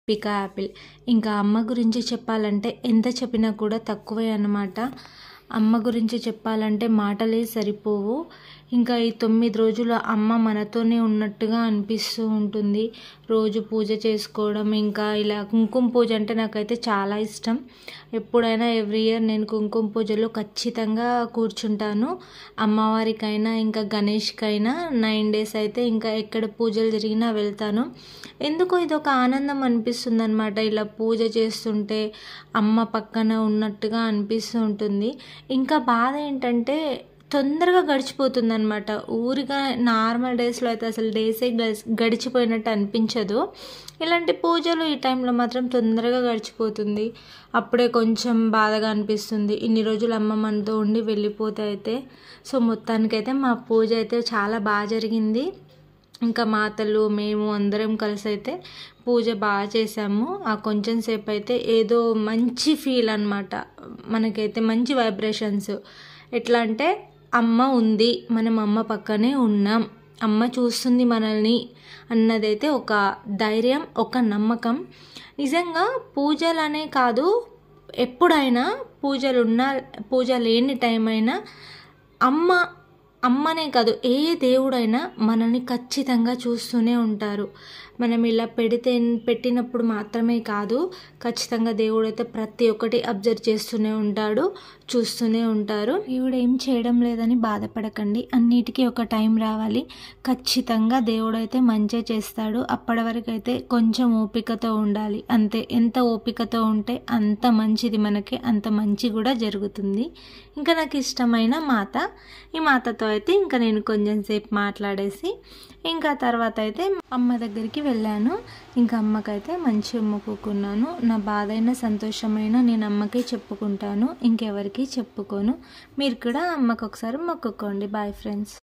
పికా Apple. ఇంకా అమ్మ గురించి చెప్పాలంటే ఎంత చెప్పినా కూడా తక్కువే అన్నమాట. అమ్మ గురించి చెప్పాలంటే మాటలే సరిపోవు. ఇంకా ఈ 9 రోజులు అమ్మ మనతోనే ఉన్నట్టుగా అనిపిస్తూ ఉంటుంది. రోజు పూజ చేసుకోవడం, ఇంకా ఇలా కుంకుమ పూజ అంటే నాకైతే చాలా ఇష్టం. ఎప్పుడైనా ఎవ్రీ ఇయర్ నేను కుంకుమ పూజలో ఖచ్చితంగా కూర్చుంటాను. అమ్మవారికైనా ఇంకా గణేష్కైనా 9 days అయితే ఇంకా ఎక్కడ పూజలు జరిగినా వెళ్తాను. ఎందుకో ఇదొక ఆనందం అనిపిస్తుంది అనమాట. ఇలా పూజ చేస్తుంటే అమ్మ పక్కన ఉన్నట్టుగా అనిపిస్తూ ఉంటుంది. ఇంకా బాధ ఏంటంటే తొందరగా గడిచిపోతుంది అనమాట. ఊరిగా నార్మల్ డేస్లో అయితే అసలు డేసే గడిచిపోయినట్టు అనిపించదు. ఇలాంటి పూజలు ఈ టైంలో మాత్రం తొందరగా గడిచిపోతుంది. అప్పుడే కొంచెం బాధగా అనిపిస్తుంది, ఇన్ని రోజులు అమ్మ మనతో ఉండి వెళ్ళిపోతే అయితే. సో మొత్తానికైతే మా పూజ అయితే చాలా బాగా జరిగింది. ఇంకా మాతలు మేము అందరం కలిసి అయితే పూజ బాగా చేసాము. ఆ కొంచెం సేపు అయితే ఏదో మంచి ఫీల్ అనమాట. మనకైతే మంచి వైబ్రేషన్స్. ఎట్లా అంటే అమ్మ ఉంది, మనం అమ్మ పక్కనే ఉన్నాం, అమ్మ చూస్తుంది మనల్ని అన్నదైతే ఒక ధైర్యం, ఒక నమ్మకం. నిజంగా పూజలనే కాదు, ఎప్పుడైనా పూజ లేని టైం అయినా అమ్మనే కాదు, ఏ దేవుడైనా మనల్ని ఖచ్చితంగా చూస్తూనే ఉంటారు. మనం ఇలా పెట్టినప్పుడు మాత్రమే కాదు, ఖచ్చితంగా దేవుడైతే ప్రతి ఒక్కటి అబ్జర్వ్ చేస్తూనే ఉంటాడు, చూస్తూనే ఉంటారు. దేవుడు ఏం చేయడం లేదని బాధపడకండి. అన్నిటికీ ఒక టైం రావాలి. ఖచ్చితంగా దేవుడైతే మంచి చేస్తాడు. అప్పటి వరకు అయితే కొంచెం ఓపికతో ఉండాలి అంతే. ఎంత ఓపికతో ఉంటే అంత మంచిది, మనకి అంత మంచి కూడా జరుగుతుంది. ఇంకా నాకు ఇష్టమైన మాత, ఈ మాతతో అయితే ఇంకా నేను కొంచెం సేపు మాట్లాడేసి ఇంకా తర్వాత అయితే అమ్మ దగ్గరికి వెళ్ళాను. ఇంకా అమ్మకైతే మంచిగా మొక్కుకున్నాను. నా బాధైనా సంతోషమైన నేను అమ్మకే చెప్పుకుంటాను, ఇంకెవరికి చెప్పుకోను. మీరు కూడా అమ్మకు ఒకసారి మొక్కుకోండి. Bye friends.